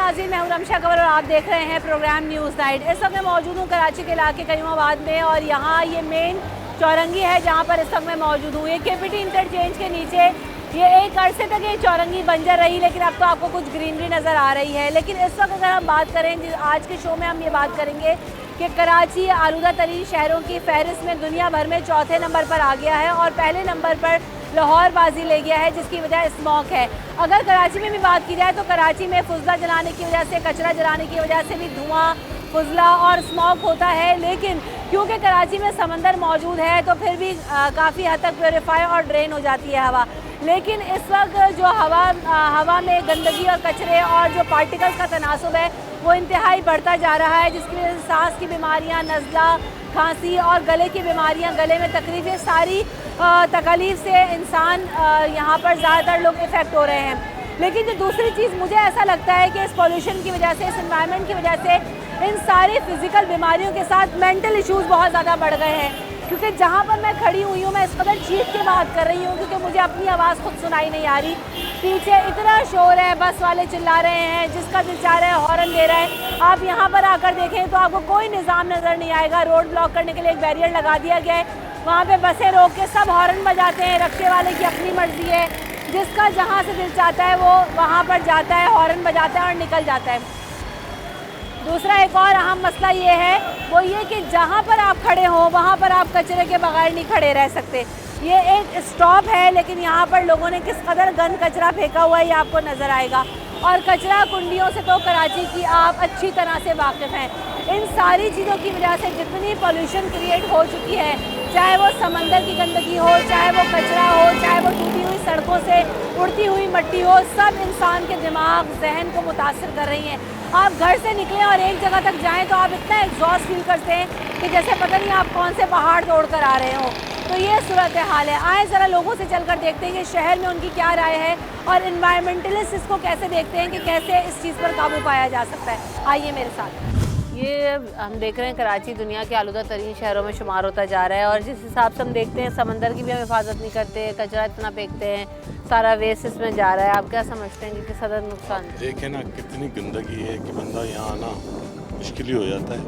नाज़रीन, मैं हूं रमशा कंवर और आप देख रहे हैं प्रोग्राम न्यूज़ नाइट। इस वक्त मैं मौजूद हूं कराची के इलाके करीमाबाद में और यहाँ ये मेन चौरंगी है जहाँ पर इस वक्त मैं मौजूद हूँ। ये केपीटी इंटरचेंज के नीचे ये एक अरसे तक ये चौरंगी बंजर रही, लेकिन अब तो आपको कुछ ग्रीनरी नज़र आ रही है। लेकिन इस वक्त अगर हम बात करें, आज के शो में हम ये बात करेंगे कि कराची आलूदा तरीन शहरों की फहरिस्त में दुनिया भर में चौथे नंबर पर आ गया है और पहले नंबर पर लाहौर बाजी ले गया है, जिसकी वजह स्मॉग है। अगर कराची में भी बात की जाए तो कराची में फुजला जलाने की वजह से, कचरा जलाने की वजह से भी धुआं, फुजला और स्मॉग होता है। लेकिन क्योंकि कराची में समंदर मौजूद है तो फिर भी काफ़ी हद तक प्योरीफाई और ड्रेन हो जाती है हवा। लेकिन इस वक्त जो हवा में गंदगी और कचरे और जो पार्टिकल्स का तनासुब है वो इंतहाई बढ़ता जा रहा है, जिसकी वजह से सांस की बीमारियाँ, नज़ला, खांसी और गले की बीमारियाँ, गले में तकलीफ, ये सारी तकलीफ से इंसान यहाँ पर ज़्यादातर लोग इफ़ेक्ट हो रहे हैं। लेकिन जो दूसरी चीज़ मुझे ऐसा लगता है कि इस पॉल्यूशन की वजह से, इस एनवायरनमेंट की वजह से इन सारी फिज़िकल बीमारियों के साथ मेंटल इश्यूज़ बहुत ज़्यादा बढ़ गए हैं। क्योंकि जहाँ पर मैं खड़ी हुई हूँ, मैं इस कदर चीख के बात कर रही हूँ क्योंकि मुझे अपनी आवाज़ खुद सुनाई नहीं आ रही। पीछे इतना शोर है, बस वाले चिल्ला रहे हैं, जिसका दिल चाह रहा है हॉर्न दे रहा है। आप यहाँ पर आकर देखें तो आपको कोई निज़ाम नज़र नहीं आएगा। रोड ब्लॉक करने के लिए एक बैरियर लगा दिया गया है, वहाँ पे बसें रोक के सब हॉर्न बजाते हैं। रक्शे वाले की अपनी मर्जी है, जिसका जहाँ से दिल चाहता है वो वहाँ पर जाता है, हॉर्न बजाता है और निकल जाता है। दूसरा एक और अहम मसला ये है, वो ये कि जहाँ पर आप खड़े हो वहाँ पर आप कचरे के बगैर नहीं खड़े रह सकते। ये एक स्टॉप है, लेकिन यहाँ पर लोगों ने किस कदर गंद कचरा फेंका हुआ है ये आपको नज़र आएगा। और कचरा कुंडियों से तो कराची की आप अच्छी तरह से वाकिफ़ हैं। इन सारी चीज़ों की वजह से जितनी पॉल्यूशन क्रिएट हो चुकी है, चाहे वो समंदर की गंदगी हो, चाहे वो कचरा हो, चाहे वो टूटी हुई सड़कों से उड़ती हुई मिट्टी हो, सब इंसान के दिमाग, जहन को मुतासर कर रही हैं। आप घर से निकलें और एक जगह तक जाएं तो आप इतना एग्जॉस्ट फील करते हैं कि जैसे पता नहीं आप कौन से पहाड़ तोड़ कर आ रहे हो। तो ये सूरत हाल है। आए ज़रा लोगों से चलकर देखते हैं कि शहर में उनकी क्या राय है और इन्वायरमेंटलिस्ट इसको कैसे देखते हैं कि कैसे इस चीज़ पर काबू पाया जा सकता है। आइए मेरे साथ। ये हम देख रहे हैं कराची दुनिया के आलूदा तरीन शहरों में शुमार होता जा रहा है और जिस हिसाब से हम देखते हैं समंदर की भी हम हिफाजत नहीं करते, कचरा इतना फेंकते हैं, सारा वेस्ट इसमें जा रहा है। आप क्या समझते हैं कि किस हद नुकसान? देखें ना कितनी गंदगी है कि बंदा यहाँ आना मुश्किल ही हो जाता है।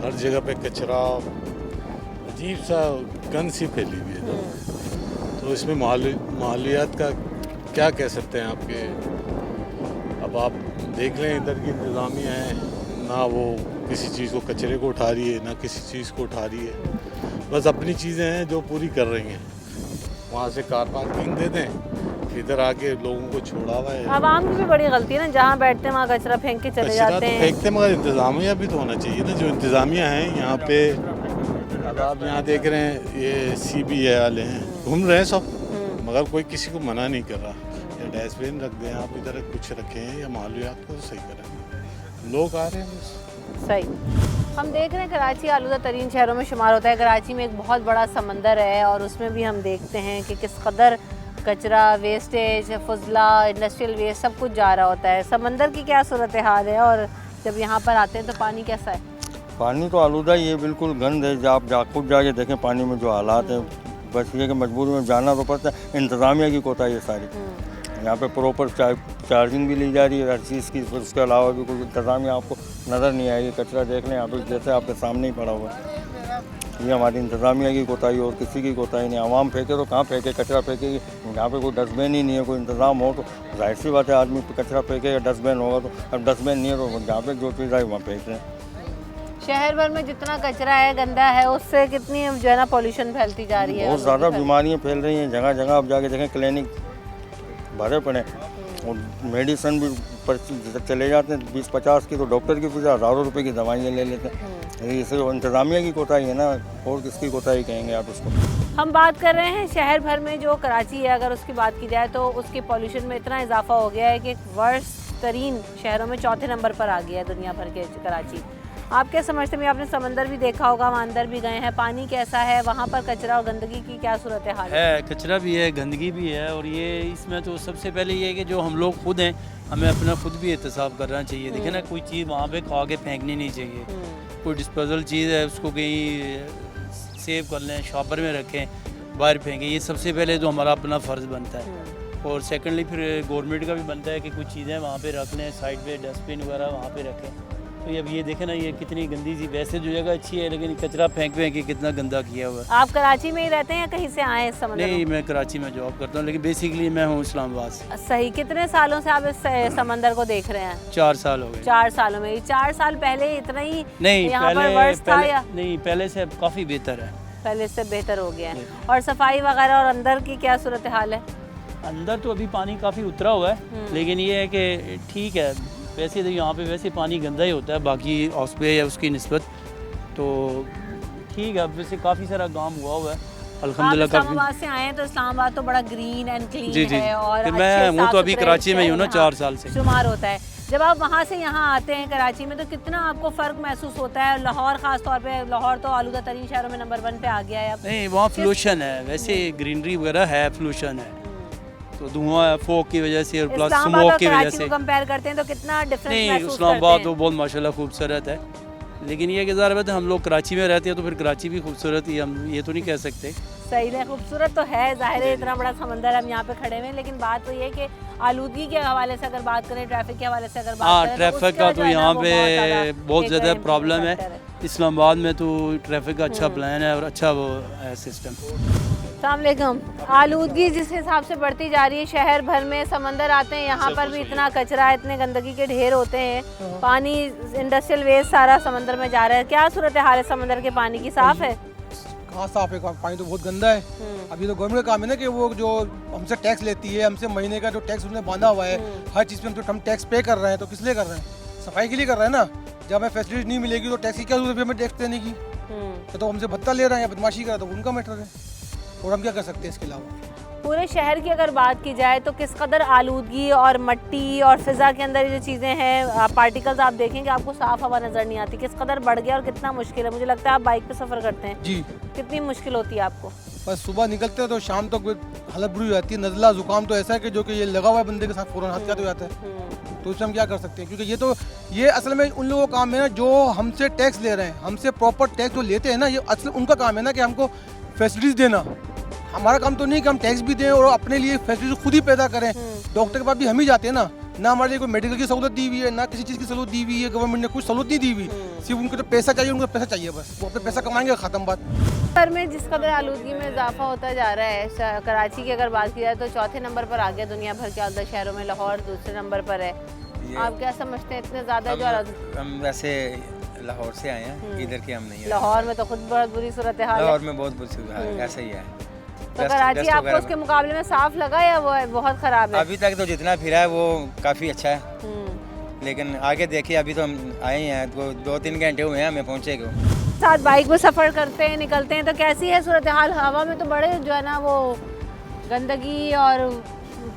हर जगह पे कचरा, अजीब सा गंद सी फैली हुई है। तो इसमें माहौलियात का क्या कह सकते हैं आपके। अब आप देख लें इधर की इंतज़ामिया है ना, वो किसी चीज़ को, कचरे को उठा रही है ना किसी चीज़ को उठा रही है, बस अपनी चीज़ें हैं जो पूरी कर रही हैं। वहाँ से कार पार्किंग दे दें, इधर आके लोगों को छोड़ा हुआ है। आवाम की भी बड़ी गलती है ना, जहाँ बैठते हैं वहाँ कचरा फेंक के चले जाते हैं। फेंकते मगर इंतज़ामिया भी तो होना चाहिए ना। जो इंतज़ामिया है यहाँ पे, अब आप यहाँ देख रहे हैं ये CBI वाले हैं, घूम रहे हैं सब, मगर कोई किसी को मना नहीं कर रहा। या डस्टबिन रख दें आप, इधर कुछ रखें या माहौलियात को सही करें। लोग आ रहे हैं बस। सही। हम देख रहे हैं कराची आलूदा तरीन शहरों में शुमार होता है। कराची में एक बहुत बड़ा समंदर है और उसमें भी हम देखते हैं कि किस कदर कचरा, वेस्टेज, फुजला, इंडस्ट्रियल वेस्ट सब कुछ जा रहा होता है। समंदर की क्या सूरत हाल है और जब यहाँ पर आते हैं तो पानी कैसा है? पानी तो आलूदा ही है, बिल्कुल गंद है। जब आप खुद जाके देखें पानी में जो हालात है, बस ये कि मजबूरी में जाना तो पड़ता है। इंतज़ामिया की कोताही है सारी। यहाँ पे प्रॉपर चार्जिंग भी ली जा रही है हर चीज़ की, उसके अलावा भी कोई इंतज़ामिया आपको नज़र नहीं आएगी। कचरा देख लें आप, जैसे आपके सामने ही पड़ा हुआ है। ये हमारी इंतज़ामिया की कोताही और किसी की कोताही नहीं। आवाम फेंके तो कहाँ फेंके, कचरा फेंकेगी। यहाँ पे कोई डस्टबिन ही नहीं है, कोई इंतज़ाम हो तो जाहिर सी बात है आदमी कचरा फेंकेगा, डस्टबिन होगा तो। अब डस्टबिन नहीं है तो जहाँ पे जो चीज़ आई वहाँ फेंक दें। शहर भर में जितना कचरा है, गंदा है, उससे कितनी जो है ना पॉल्यूशन फैलती जा रही है। बहुत ज़्यादा बीमारियाँ फैल रही हैं। जगह जगह आप जाके देखें क्लिनिक भरे पड़े और मेडिसिन भी चले जाते हैं 20-50 की, तो डॉक्टर की पूछा हज़ारों रुपए की दवाइयाँ ले लेते हैं। इसे इंतज़ामिया की कोताही है ना, और किसकी कोताही कहेंगे आप उसको। हम बात कर रहे हैं शहर भर में जो कराची है, अगर उसकी बात की जाए तो उसके पॉल्यूशन में इतना इजाफा हो गया है कि वर्स्ट तरीन शहरों में चौथे नंबर पर आ गया है दुनिया भर के कराची। आप क्या समझते हैं? आपने समंदर भी देखा होगा, वहाँ अंदर भी गए हैं, पानी कैसा है वहाँ पर? कचरा और गंदगी की क्या सूरत हाल है? कचरा भी है, गंदगी भी है। और ये इसमें तो सबसे पहले ये है कि जो हम लोग खुद हैं, हमें अपना खुद भी एहतसाब करना चाहिए। देखिए ना, कोई चीज़ वहाँ पे खा के फेंकनी नहीं चाहिए। कोई डिस्पोजल चीज़ है उसको कहीं सेव कर लें, शॉपर में रखें, बाहर फेंकें। ये सबसे पहले तो हमारा अपना फ़र्ज़ बनता है। और सेकंडली फिर गवर्नमेंट का भी बनता है कि कुछ चीज़ें वहाँ पे रख लें, साइड पे डस्टबिन वगैरह वहाँ पे रखें। तो अब ये देखें ना, ये कितनी गंदी सी, वैसे जो जगह अच्छी है लेकिन कचरा फेंक के कितना गंदा किया हुआ है। आप कराची में ही रहते हैं या कहीं से आए इस समंदर नहीं, में? मैं कराची में जॉब करता हूँ, लेकिन बेसिकली मैं हूँ इस्लामाबाद से। सही, कितने सालों से आप इस समंदर को देख रहे हैं? 4 साल हो गए। 4 सालों में? 4 साल पहले इतना ही नहीं, यहाँ पर वर्ष था या नहीं, पहले से अब काफ़ी बेहतर है। पहले से बेहतर हो गया है? और सफाई वगैरह और अंदर की क्या सूरत हाल है? अंदर तो अभी पानी काफ़ी उतरा हुआ है, लेकिन ये है कि ठीक है, वैसे तो यहाँ पे वैसे पानी गंदा ही होता है बाकी हाउस पे या उसकी निस्बत, तो ठीक है। वैसे काफ़ी सारा काम हुआ है अल्हम्दुलिल्लाह। इस्लामाबाद से आए हैं तो इस्लामाबाद तो बड़ा ग्रीन एंड क्लीन जी जी, है और मैं हूँ तो अभी कराची में ही हूँ ना, 4 साल से शुमार होता है। जब आप वहाँ से यहाँ आते हैं कराची में तो कितना आपको फ़र्क महसूस होता है? लाहौर ख़ास तौर पे, लाहौर तो आलूदा तरीन शहरों में नंबर 1 पे आ गया है अब। नहीं, वहाँ पोल्यूशन है, वैसे ग्रीनरी वगैरह है, पोल्यूशन है, तो धुआं है फोक की वजह से और प्लस स्मोक की वजह से। कंपेयर करते हैं तो कितना डिफरेंस नहीं, महसूस इस्लामाबाद करते तो बहुत माशाल्लाह खूबसूरत है, लेकिन ये कि ज़ाहिर बात है हम लोग कराची में रहते हैं तो फिर कराची भी खूबसूरत ही, हम ये तो नहीं कह सकते। सही है, खूबसूरत तो है, जाहिर है इतना बड़ा समंदर हम यहाँ पे खड़े हुए हैं, लेकिन बात तो ये है कि आलूदगी के हवाले से अगर बात करें, ट्रैफिक के हवाले से अगर बात करें, ट्रैफिक का तो यहाँ पे बहुत ज़्यादा प्रॉब्लम है। इस्लामाबाद में तो ट्रैफिक का अच्छा प्लान है और अच्छा वो है सिस्टम। अस्सलामुअलैकुम। आलूदगी जिस हिसाब से बढ़ती जा रही है, शहर भर में समंदर आते हैं, यहाँ पर भी इतना कचरा, इतने गंदगी के ढेर होते हैं, पानी इंडस्ट्रियल वेस्ट सारा समंदर में जा रहा है। क्या सूरत हाल है समंदर के पानी की? साफ है? कहाँ साफ है, पानी तो बहुत गंदा है। अभी तो गवर्नमेंट का काम है ना कि वो जो हमसे टैक्स लेती है, हमसे महीने का जो टैक्स उसने बांधा हुआ है, हर चीज़ पे हम टैक्स पे कर रहे हैं, तो किस लिए कर रहे हैं? सफाई के लिए कर रहे हैं ना। जब हमें फैसिलिटी नहीं मिलेगी तो टैक्स की क्या जरूरत है हमें टैक्स देने की? तो हमसे भत्ता ले रहे हैं या बदमाशी कर रहे हैं, तो उनका मैटर है, और हम क्या कर सकते हैं इसके अलावा? पूरे शहर की अगर बात की जाए तो किस कदर आलूदगी और मिट्टी और फिज़ा के अंदर ये जो चीज़ें हैं, पार्टिकल्स आप देखेंगे आपको साफ़ हवा नज़र नहीं आती, किस कदर बढ़ गया और कितना मुश्किल है। मुझे लगता है आप बाइक पे सफ़र करते हैं जी, कितनी मुश्किल होती है आपको? बस सुबह निकलते हैं तो शाम तक हालत बुरी हो जाती है। नज़ला जुकाम तो ऐसा है कि जो कि ये लगा हुआ है बंदे के साथ फ़ौरन हादसा हो जाता है। तो उससे हम क्या कर सकते हैं? क्योंकि ये असल में उन लोगों का काम है ना जो हमसे टैक्स ले रहे हैं, हमसे प्रॉपर टैक्स जो लेते हैं ना, ये असल उनका काम है ना कि हमको फैसिलिटीज़ देना। हमारा काम तो नहीं कि हम टैक्स भी दें और अपने लिए फैसिलिटी खुद ही पैदा करें। डॉक्टर के पास भी हम ही जाते हैं ना हमारे लिए कोई मेडिकल की सहूलत दी हुई है, ना किसी चीज़ की सहूलत दी हुई है, गवर्नमेंट ने कुछ सहूलत नहीं दी हुई। सिर्फ उनको तो पैसा चाहिए, उनको पैसा चाहिए, बस वो अपने पैसा कमाएंगे, ख़त्म बात। शहर में जिस कदर आलूदगी में इजाफा होता जा रहा है, कराची की अगर बात की जाए तो चौथे नंबर पर आ गया दुनिया भर के आलूदा शहरों में, लाहौर दूसरे नंबर पर है। आप क्या समझते हैं इतने ज़्यादा जो हम वैसे लाहौर से आए हैं, इधर के हम नहीं हैं। लाहौर में तो खुद बहुत बुरी सूरत हाल है। लाहौर में बहुत बुरी सूरत है, ऐसा ही है। तो कराची आपको उसके मुकाबले में साफ लगा या वो बहुत ख़राब है? अभी तक तो जितना फिरा है वो काफ़ी अच्छा है, लेकिन आगे देखिए, अभी तो हम आए हैं तो 2-3 घंटे हुए हैं हमें पहुँचे को। साथ बाइक में सफ़र करते हैं, निकलते हैं तो कैसी है सूरत हाल? हवा में तो बड़े जो है ना वो गंदगी और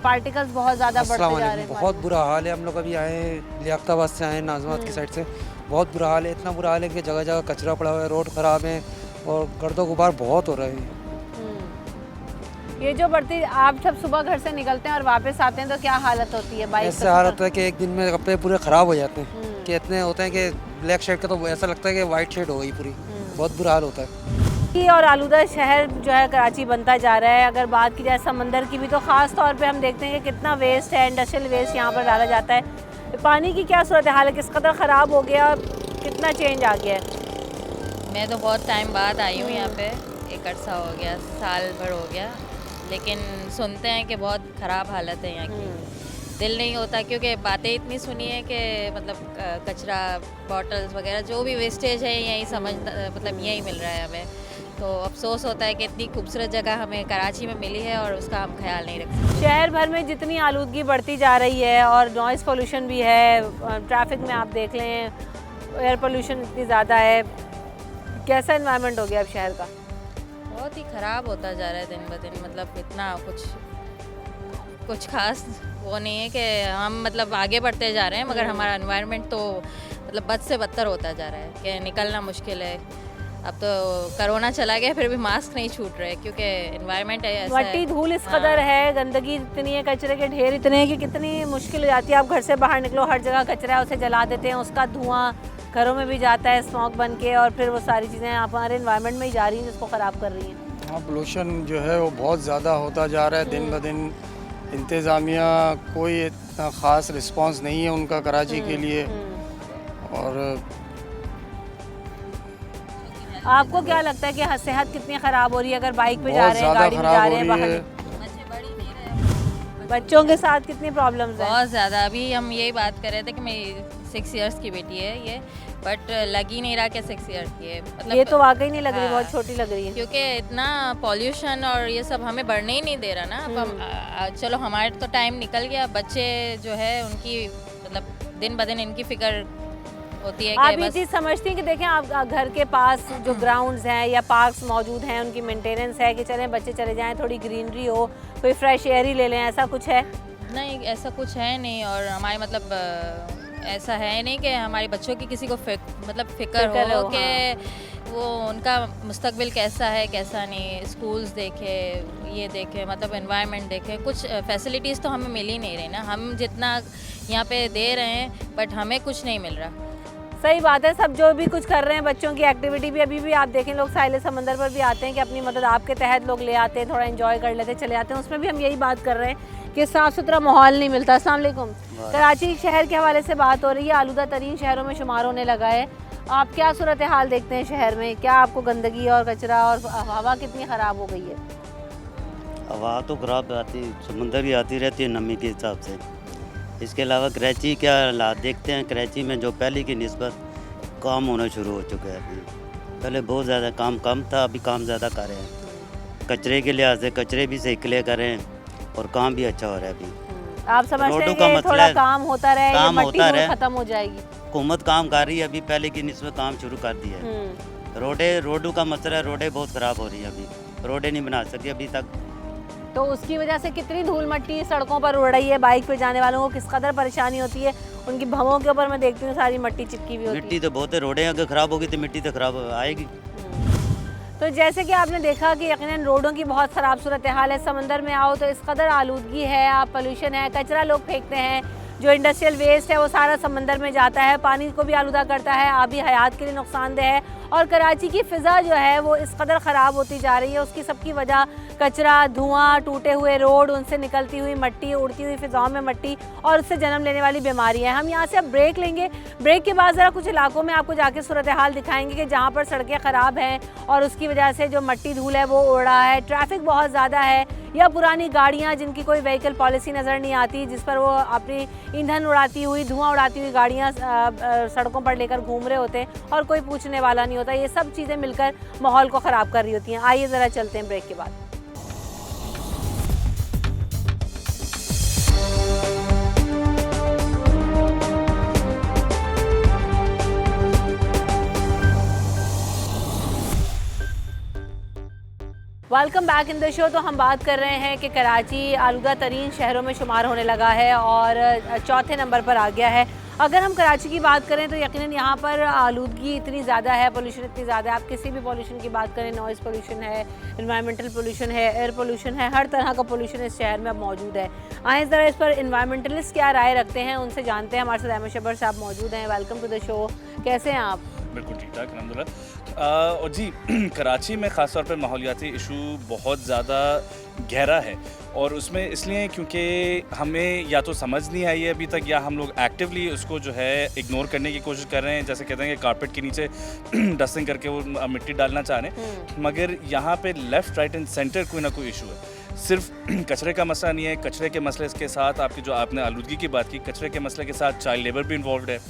पार्टिकल्स बहुत ज़्यादा बढ़ते जा रहे हैं। बहुत बुरा हाल है। हम लोग अभी आए हैं लियाकताबाद से, आए हैं नाजमात की साइड से। बहुत बुरा हाल है, इतना बुरा हाल है कि जगह जगह कचरा पड़ा हुआ है, रोड ख़राब है और गर्दो गुबार बहुत हो रहा है। ये जो बढ़ती, आप जब सुबह घर से निकलते हैं और वापस आते हैं तो क्या हालत होती है बाइक? ऐसे हालत है कि एक दिन में कपड़े पूरे ख़राब हो जाते हैं कि इतने होते हैं कि ब्लैक शेड का तो ऐसा लगता है कि वाइट शेड हो गई पूरी। बहुत बुरा हाल होता है। और आलूदा शहर जो है कराची बनता जा रहा है। अगर बात की जाए समंदर की भी तो ख़ास तौर पे हम देखते हैं कि कितना वेस्ट है, इंडस्ट्रियल वेस्ट यहाँ पर डाला जाता है। पानी की क्या सूरत हाल है, किस कदर ख़राब हो गया, कितना चेंज आ गया है? मैं तो बहुत टाइम बाद आई हूँ यहाँ पे, एक अर्सा हो गया, साल भर हो गया, लेकिन सुनते हैं कि बहुत ख़राब हालत है यहाँ की। दिल नहीं होता क्योंकि बातें इतनी सुनी है कि मतलब कचरा, बॉटल्स वगैरह जो भी वेस्टेज है यहीं मतलब यहीं मिल रहा है हमें। तो अफसोस होता है कि इतनी खूबसूरत जगह हमें कराची में मिली है और उसका हम ख्याल नहीं रखते। शहर भर में जितनी आलूदगी बढ़ती जा रही है और नॉइज़ पोल्यूशन भी है, ट्रैफिक में आप देख लें एयर पोल्यूशन इतनी ज़्यादा है, कैसा एनवायरनमेंट हो गया अब शहर का? बहुत ही ख़राब होता जा रहा है दिन ब दिन। मतलब इतना कुछ खास वो नहीं है कि हम मतलब आगे बढ़ते जा रहे हैं, मगर हमारा एनवायरनमेंट तो मतलब बद से बदतर होता जा रहा है कि निकलना मुश्किल है। अब तो कोरोना चला गया फिर भी मास्क नहीं छूट रहे क्योंकि एनवायरनमेंट ऐसा है। मट्टी धूल इस कदर है, गंदगी इतनी है, कचरे के ढेर इतने हैं कि कितनी मुश्किल हो जाती है। आप घर से बाहर निकलो, हर जगह कचरा है, उसे जला देते हैं, उसका धुआं घरों में भी जाता है स्मोक बन के, और फिर वो सारी चीज़ें हमारे एनवायरनमेंट में ही जा रही हैं जिसको ख़राब कर रही हैं। हाँ, पोल्यूशन जो है वो बहुत ज़्यादा होता जा रहा है दिन ब दिन। इंतज़ामिया कोई इतना ख़ास रिस्पांस नहीं है उनका कराची के लिए। और आपको क्या लगता है कि सेहत कितनी ख़राब हो रही है अगर बाइक पे जा बहुत रहे हैं, ज़्यादा गाड़ी में जा ख़राब रहे हैं हो रही बाहर? है। बच्चों के साथ कितनी प्रॉब्लम्स हैं? बहुत ज़्यादा। अभी हम यही बात कर रहे थे कि मेरी 6 इयर्स की बेटी है ये, बट लग ही नहीं रहा कि 6 इयर्स की है। मतलब ये तो वाकई नहीं लग रही, हाँ। बहुत छोटी लग रही है। क्योंकि इतना पॉल्यूशन और ये सब हमें बढ़ने ही नहीं दे रहा ना। अब हम चलो हमारे तो टाइम निकल गया, बच्चे जो है उनकी मतलब दिन ब दिन इनकी फिक्र होती है आप कि ये बस चीज़ समझती हैं कि देखें आप घर के पास जो ग्राउंड्स हैं या पार्क्स मौजूद हैं उनकी मेंटेनेंस है कि चलें बच्चे चले जाएं, थोड़ी ग्रीनरी हो, कोई फ्रेश एयर ही ले लें, ऐसा कुछ है? नहीं, ऐसा कुछ है नहीं। और हमारे मतलब ऐसा है नहीं कि हमारे बच्चों की किसी को मतलब फिक्र हो कि वो उनका मुस्तकबिल कैसा है कैसा नहीं। स्कूल्स देखे, ये देखे, मतलब एनवायरनमेंट देखे, कुछ फैसिलिटीज़ तो हमें मिल ही नहीं रही ना। हम जितना यहाँ पे दे रहे हैं बट हमें कुछ नहीं मिल रहा। सही बात है। सब जो भी कुछ कर रहे हैं बच्चों की एक्टिविटी भी, अभी भी आप देखें लोग साहिल समंदर पर भी आते हैं कि अपनी मदद आपके तहत लोग ले आते हैं, थोड़ा एंजॉय कर लेते चले आते हैं। उसमें भी हम यही बात कर रहे हैं कि साफ़ सुथरा माहौल नहीं मिलता। अस्सलाम वालेकुम। कराची शहर के हवाले से बात हो रही है, आलूदा तरीन शहरों में शुमार होने लगा है। आप क्या सूरत हाल देखते हैं शहर में? क्या आपको गंदगी और कचरा और हवा कितनी ख़राब हो गई है? हवा तो ख़राब आती, समंदर ही आती रहती है नमी के हिसाब से। इसके अलावा कराची क्या हालात देखते हैं, कराची में जो पहले की निस्बत काम होना शुरू हो चुका है। अभी पहले बहुत ज़्यादा काम कम था, अभी काम ज़्यादा कर रहे हैं। कचरे के लिहाज से कचरे भी सही क्लियर कर रहे हैं और काम भी अच्छा हो रहा है। अभी आप समझते हैं रोडों का कि मसला थोड़ा है, काम होता रहे, ये काम मट्टी होता धूल रहे। खत्म हो जाएगी? हुकूमत काम कर रही है, अभी पहले की निस्बत काम शुरू कर दिया है। रोडों का मसला है, रोडें बहुत ख़राब हो रही हैं। अभी रोडें नहीं बना सकी अभी तक। तो उसकी वजह से कितनी धूल मट्टी सड़कों पर उड़ रही है, बाइक पे जाने वालों को किस कदर परेशानी होती है। उनकी भवों के ऊपर मैं देखती हूँ सारी मट्टी चिपकी हुई होती है। मिट्टी तो बहुत है, रोडें अगर ख़राब होगी तो मिट्टी तो ख़राब आएगी। तो जैसे कि आपने देखा कि यकीनन रोडों की बहुत ख़राब सूरत हाल है। समंदर में आओ तो इस कदर आलूदगी है, आप पोल्यूशन है, कचरा लोग फेंकते हैं, जो इंडस्ट्रियल वेस्ट है वो सारा समंदर में जाता है, पानी को भी आलूदा करता है, आबी हयात के लिए नुकसानदेह है। और कराची की फ़िज़ा जो है वो इस कदर ख़राब होती जा रही है। उसकी सबकी वजह कचरा, धुआं, टूटे हुए रोड, उनसे निकलती हुई मट्टी, उड़ती हुई फ़िज़ाओं में मट्टी और उससे जन्म लेने वाली बीमारियाँ हैं। हम यहाँ से अब ब्रेक लेंगे। ब्रेक के बाद ज़रा कुछ इलाकों में आपको जाके सूरत हाल दिखाएंगे कि जहाँ पर सड़कें ख़राब हैं और उसकी वजह से जो मट्टी धूल है वो उड़ रहा है, ट्रैफिक बहुत ज़्यादा है, या पुरानी गाड़ियाँ जिनकी कोई व्हीकल पॉलिसी नज़र नहीं आती, जिस पर वो अपनी ईंधन उड़ाती हुई, धुआं उड़ाती हुई गाड़ियाँ सड़कों पर लेकर घूम रहे होते हैं और कोई पूछने वाला नहीं होता। ये सब चीज़ें मिलकर माहौल को ख़राब कर रही होती हैं। आइए ज़रा चलते हैं ब्रेक के बाद। Welcome back in the show. तो हम बात कर रहे हैं कि कराची आलूदा तरीन शहरों में शुमार होने लगा है और चौथे नंबर पर आ गया है। अगर हम कराची की बात करें तो यकीनन यहाँ पर आलूदगी इतनी ज़्यादा है, पोल्यूशन इतनी ज़्यादा है। आप किसी भी पोल्यूशन की बात करें, नॉइज़ पोल्यूशन है, एनवायरमेंटल पोल्यूशन है, एयर पोल्यूशन है, हर तरह का पोल्यूशन इस शहर में अब मौजूद है। आए ज़रा इस पर इन्वायरमेंटलिस्ट क्या राय रखते हैं, उनसे जानते हैं। हमारे साथ अहमद शबर साहब मौजूद हैं। Welcome to the show. कैसे हैं आप? बिल्कुल ठीक ठाक, अल्हम्दुलिल्लाह। और जी कराची में ख़ास तौर पे माहौलियाती इशू बहुत ज़्यादा गहरा है और उसमें इसलिए क्योंकि हमें या तो समझ नहीं आई है अभी तक, या हम लोग एक्टिवली उसको जो है इग्नोर करने की कोशिश कर रहे हैं। जैसे कहते हैं कि कारपेट के नीचे डस्टिंग करके वो मिट्टी डालना चाह रहे हैं, मगर यहाँ पे लेफ़्ट राइट एंड सेंटर कोई ना कोई इशू है। सिर्फ कचरे का मसला नहीं है, कचरे के मसले के साथ आपकी जो आपने आलूदगी की बात की, कचरे के मसले के साथ चाइल्ड लेबर भी इन्वॉल्व है।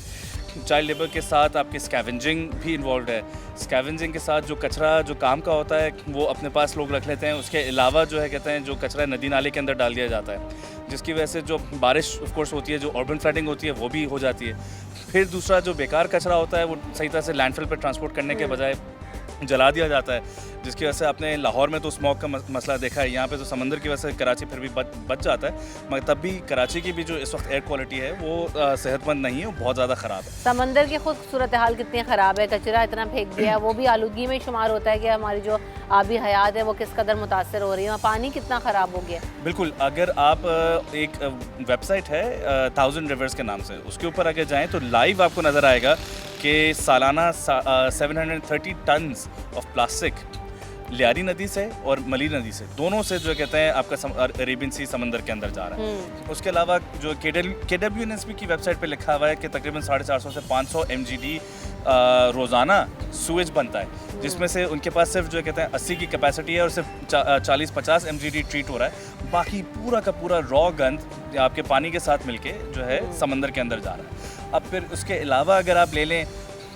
चाइल्ड लेबर के साथ आपकी स्कैवेंजिंग भी इन्वॉल्व है। स्कैवेंजिंग के साथ जो कचरा जो काम का होता है वो अपने पास लोग रख लेते हैं। उसके अलावा जो है कहते हैं जो कचरा नदी नाले के अंदर डाल दिया जाता है, जिसकी वजह से जो बारिश ऑफ कोर्स होती है, जो अर्बन फ्लडिंग होती है वो भी हो जाती है। फिर दूसरा जो बेकार कचरा होता है वो सही तरह से लैंडफिल पर ट्रांसपोर्ट करने के बजाय जला दिया जाता है, जिसकी वजह से आपने लाहौर में तो स्मॉग का मसला देखा है। यहाँ पे तो समंदर की वजह से कराची फिर भी बच जाता है, मगर तब भी कराची की भी जो इस वक्त एयर क्वालिटी है वो सेहतमंद नहीं है, वो बहुत ज़्यादा ख़राब है। समंदर की खुद सूरत हाल कितनी ख़राब है, कचरा इतना फेंक दिया, वो भी आलूदगी में शुमार होता है कि हमारी जो आबी हयात है वो किस कदर मुतासर हो रही है, पानी कितना ख़राब हो गया। बिल्कुल, अगर आप एक वेबसाइट है 1000 रिवर्स के नाम से, उसके ऊपर अगर जाएँ तो लाइव आपको नज़र आएगा कि सालाना 730 टन्स ऑफ प्लास्टिक लियारी नदी से और मली नदी से, दोनों से जो कहते हैं आपका अरेबियन सी समंदर के अंदर जा रहा है। उसके अलावा जो KWNSB की वेबसाइट पे लिखा हुआ है कि तकरीबन 450 से 500 MGD रोज़ाना सूएज बनता है, जिसमें से उनके पास सिर्फ जो कहते हैं 80 की कैपेसिटी है और सिर्फ 40-50 MGD ट्रीट हो रहा है। बाकी पूरा का पूरा रॉ गंद आपके पानी के साथ मिलके जो है समंदर के अंदर जा रहा है। अब फिर उसके अलावा अगर आप ले लें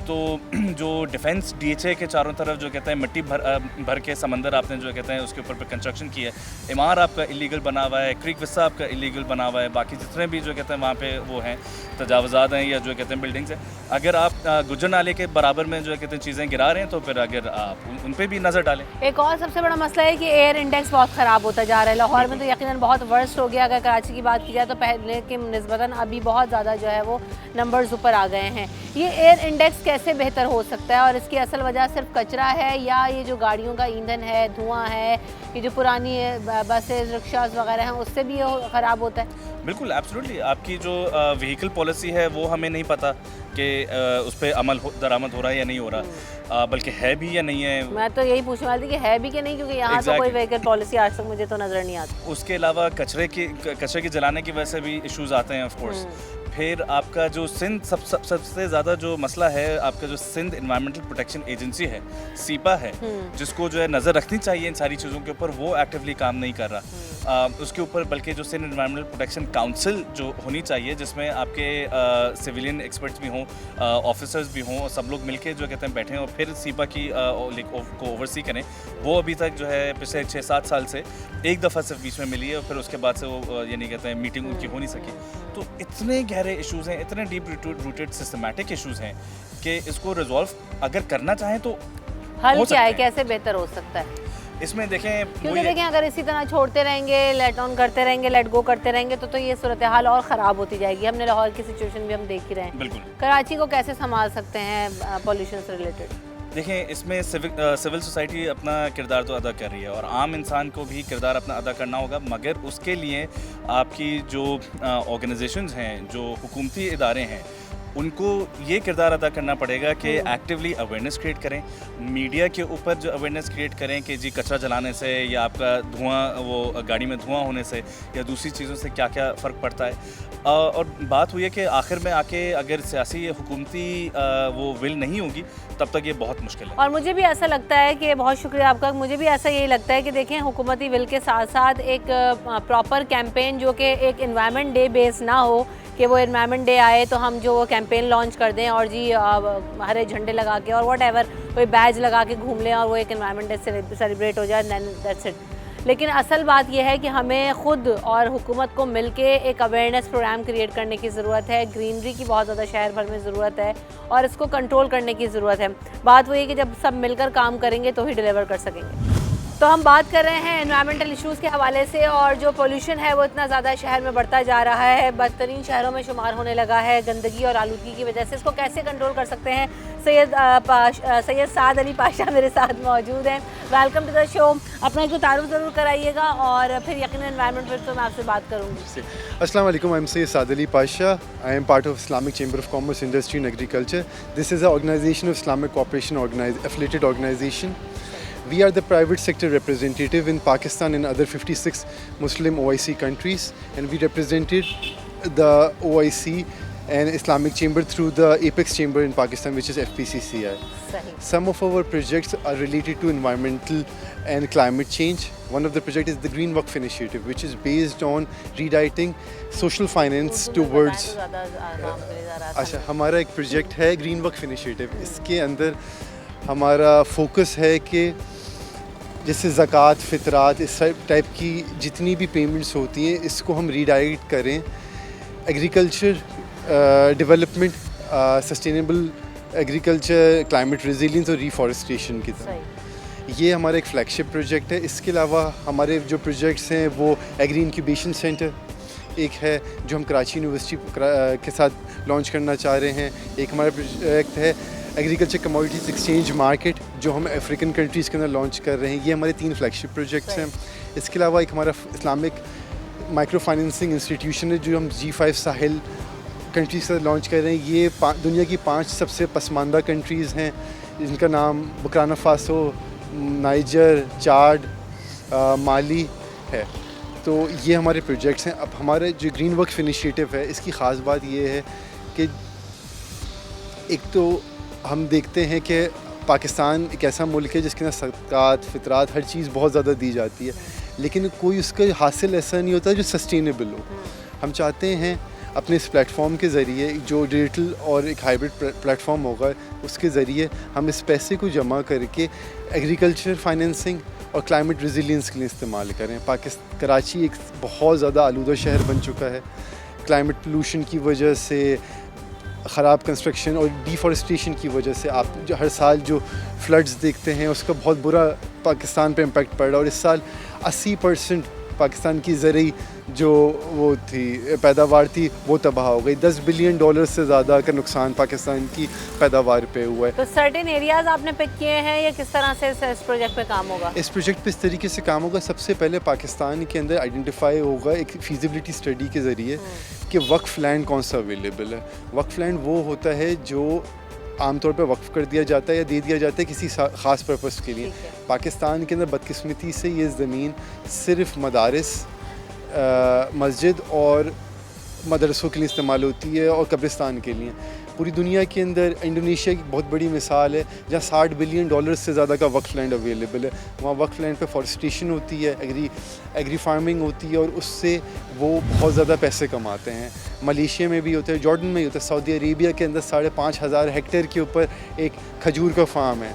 तो जो डिफेंस DHA के चारों तरफ जो कहते हैं मिट्टी भर के समंदर आपने जो कहते हैं उसके ऊपर पे कंस्ट्रक्शन की है, इमार आपका इलीगल बना हुआ है, क्रीक विस्सा आपका इलीगल बना हुआ है, बाकी जितने भी जो कहते हैं वहाँ पे वो हैं तजावज़ात हैं या जो कहते हैं बिल्डिंग्स हैं, अगर आप गुजर नाले के बराबर में जो कहते हैं चीज़ें गिरा रहे हैं तो फिर अगर आप उन पर भी नज़र डालें। एक और सबसे बड़ा मसला है कि एयर इंडेक्स बहुत ख़राब होता जा रहा है। लाहौर में तो यकीनन बहुत वर्स्ट हो गया, अगर कराची की बात की जाए तो पहले के निस्बतन अभी बहुत ज़्यादा जो है वो नंबर्स ऊपर आ गए हैं। ये एयर इंडेक्स कैसे बेहतर हो सकता है और इसकी असल वजह सिर्फ कचरा है या ये जो गाड़ियों का ईंधन है, धुआं है, ये जो पुरानी बसेस रिक्शास वगैरह हैं उससे भी ये ख़राब होता है? बिल्कुल एब्सोल्युटली, आपकी जो व्हीकल पॉलिसी है वो हमें नहीं पता कि उस पर अमल दरामद हो रहा है या नहीं हो रहा, बल्कि है भी या नहीं है। मैं तो यही पूछने वाली थी कि है भी कि नहीं, क्योंकि यहाँ तो कोई व्हीकल पॉलिसी आज तक मुझे तो नज़र नहीं आती। उसके अलावा कचरे के जलाने की वजह से भी इश्यूज आते हैं ऑफ कोर्स। फिर आपका जो सिंध सबसे ज़्यादा जो मसला है, आपका जो सिंध इन्वायरमेंटल प्रोटेक्शन एजेंसी है, सीपा है, जिसको जो है नज़र रखनी चाहिए इन सारी चीज़ों के ऊपर, वो एक्टिवली काम नहीं कर रहा उसके ऊपर, बल्कि जो सिंध इन्वायरमेंटल प्रोटेक्शन काउंसिल जो होनी चाहिए जिसमें आपके सिविलियन एक्सपर्ट्स भी हों, ऑफिसर्स भी हों, सब लोग मिलके जो कहते हैं बैठें और फिर सीपा की को ओवरसी करें, वो अभी तक जो है पिछले 6-7 साल से एक दफ़ा सिर्फ बीच में मिली है और फिर उसके बाद से वो ये नहीं कहते हैं मीटिंग उनकी हो नहीं सकी। तो इतने गहरे इश्यूज़ हैं, इतने डीप रूटेड सिस्टमैटिक इश्यूज़ हैं कि इसको रिजॉल्व अगर करना चाहें तो हल क्या है, कैसे बेहतर हो सकता है इसमें? देखें, क्योंकि देखें अगर इसी तरह छोड़ते रहेंगे, लेट ऑन करते रहेंगे, लेट गो करते रहेंगे तो ये सूरत हाल और ख़राब होती जाएगी। हमने लाहौर की सिचुएशन भी हम देख ही रहे हैं। बिल्कुल। कराची को कैसे संभाल सकते हैं पॉल्यूशन से रिलेटेड? देखें, इसमें सिविल सोसाइटी अपना किरदार तो अदा कर रही है और आम इंसान को भी किरदार अपना अदा करना होगा, मगर उसके लिए आपकी जो ऑर्गेनाइजेशंस हैं, जो हुकूमती इदारे हैं, उनको ये किरदार अदा करना पड़ेगा कि एक्टिवली अवेयरनेस क्रिएट करें, मीडिया के ऊपर जो अवेयरनेस क्रिएट करें कि जी कचरा जलाने से या आपका धुआं, वो गाड़ी में धुआं होने से या दूसरी चीज़ों से क्या क्या फ़र्क पड़ता है। और बात हुई है कि आखिर में आके अगर सियासी हुकूमती वो विल नहीं होगी तब तक ये बहुत मुश्किल है। और मुझे भी ऐसा लगता है कि बहुत शुक्रिया आपका, मुझे भी ऐसा यही लगता है कि देखें हुकूमती विल के साथ साथ एक प्रॉपर कैंपेन जो कि एक एनवायरनमेंट डे बेस ना हो कि वो एनवायरनमेंट डे आए तो हम जो वो कैंपेन लॉन्च कर दें और जी हरे झंडे लगा के और वट एवर कोई बैज लगा के घूम लें और वो एक एनवायरनमेंट डे सेलिब्रेट हो जाए, दैन दैट्स इट। लेकिन असल बात यह है कि हमें ख़ुद और हुकूमत को मिलके एक अवेयरनेस प्रोग्राम क्रिएट करने की ज़रूरत है। ग्रीनरी की बहुत ज़्यादा शहर भर में ज़रूरत है और इसको कंट्रोल करने की ज़रूरत है। बात वही है कि जब सब मिलकर काम करेंगे तो ही डिलीवर कर सकेंगे। तो हम बात कर रहे हैं एनवायरमेंटल इश्यूज़ के हवाले से, और जो पोल्यूशन है वो इतना ज़्यादा शहर में बढ़ता जा रहा है, बदतरीन शहरों में शुमार होने लगा है गंदगी और आलूदगी की वजह से। इसको कैसे कंट्रोल कर सकते हैं? सैयद साद अली पाशा मेरे साथ मौजूद हैं। Welcome to the show. अपना एक तो तारुफ ज़रूर कराइएगा और फिर यकीन एनवायरनमेंट पर तो मैं आपसे बात करूँगी। अस्सलाम वालेकुम, I am Syed Saad Ali Pasha. I am part of Islamic chamber of commerce, industry and agriculture. This is a organisation of Islamic cooperation affiliated organisation. We are the private sector representative in Pakistan and other 56 Muslim OIC countries, and we represented the OIC and Islamic Chamber through the Apex Chamber in Pakistan, which is FPCCI. Some of our projects are related to environmental and climate change. One of the projects is the Green Waqf Initiative, which is based on redirecting social finance towards अच्छा हमारा एक project है green वक्फ initiative. इसके अंदर हमारा focus है कि जैसे ज़कात, फ़ितरात, इस टाइप की जितनी भी पेमेंट्स होती हैं इसको हम रीडायरेक्ट करें agriculture development, sustainable agriculture, climate resilience और रिफॉरेस्टेशन की तरफ। ये हमारा एक फ्लैगशिप प्रोजेक्ट है। इसके अलावा हमारे जो प्रोजेक्ट्स हैं वो एग्री इंक्यूबेशन सेंटर एक है जो हम कराची यूनिवर्सिटी के साथ लॉन्च करना चाह रहे हैं। एक हमारा प्रोजेक्ट है एग्रीकल्चर कमोडिटीज़ एक्सचेंज मार्केट जो हम अफ्रीकन कंट्रीज़ के अंदर लॉन्च कर रहे हैं। ये हमारे 3 फ्लैगशिप प्रोजेक्ट्स हैं। इसके अलावा एक हमारा इस्लामिक माइक्रो फाइनेंसिंग इंस्टीट्यूशन है जो हम G5 साहिल कंट्रीज़ के साथ लॉन्च कर रहे हैं। ये दुनिया की 5 सबसे पसमानदा कंट्रीज़ हैं जिनका नाम बुर्किना फासो, नाइजर, चाड, माली है। तो ये हमारे प्रोजेक्ट्स हैं। अब हमारे जो ग्रीन वर्क इनिशिएटिव है, इसकी ख़ास बात ये है कि एक तो हम देखते हैं कि पाकिस्तान एक ऐसा मुल्क है जिसके अंदर ज़कात, फ़ितरात, हर चीज़ बहुत ज़्यादा दी जाती है, लेकिन कोई उसका हासिल ऐसा नहीं होता जो सस्टेनेबल हो। हम चाहते हैं अपने इस प्लेटफॉर्म के ज़रिए, जो डिजिटल और एक हाइब्रिड प्लेटफॉर्म होगा, उसके ज़रिए हम इस पैसे को जमा करके एग्रीकल्चर फाइनेंसिंग और क्लाइमेट रेजिलियंस के लिए इस्तेमाल करें। कराची एक बहुत ज़्यादा आलूदा शहर बन चुका है। क्लाइमेट पोल्यूशन की वजह से, ख़राब कंस्ट्रक्शन और डिफॉरेस्टेशन की वजह से आप जो हर साल जो फ्लड्स देखते हैं, उसका बहुत बुरा पाकिस्तान पे इम्पेक्ट पड़ रहा है। और इस साल 80% पाकिस्तान की ज़रूरी जो वो थी पैदावार थी, वो तबाह हो गई। $10 बिलियन से ज़्यादा का नुकसान पाकिस्तान की पैदावार पे हुआ है। तो सर्टेन एरियाज आपने पिक किए हैं, या किस तरह से इस प्रोजेक्ट पे काम होगा? इस प्रोजेक्ट पे इस तरीके से काम होगा। सबसे पहले पाकिस्तान के अंदर आइडेंटिफाई होगा एक फीजिबिलिटी स्टडी के ज़रिए कि वक्फ लैंड कौन सा अवेलेबल है। वक्फ लैंड वो होता है जो आमतौर पर वक्फ कर दिया जाता है या दे दिया जाता है किसी ख़ास पर्पस के लिए। पाकिस्तान के अंदर बदकिस्मती से ये ज़मीन सिर्फ मदारिस, मस्जिद और मदरसों के लिए इस्तेमाल होती है और कब्रिस्तान के लिए। पूरी दुनिया के अंदर इंडोनेशिया की बहुत बड़ी मिसाल है जहाँ $60 बिलियन से ज़्यादा का वक्फ लैंड अवेलेबल है। वहाँ वक्फ लैंड पे फॉरेस्टेशन होती है, एग्री फार्मिंग होती है, और उससे वो बहुत ज़्यादा पैसे कमाते हैं। मलेशिया में भी होता है, जॉर्डन में भी होता है, सऊदी अरेबिया के अंदर 5,500 हेक्टेयर के ऊपर एक खजूर का फार्म है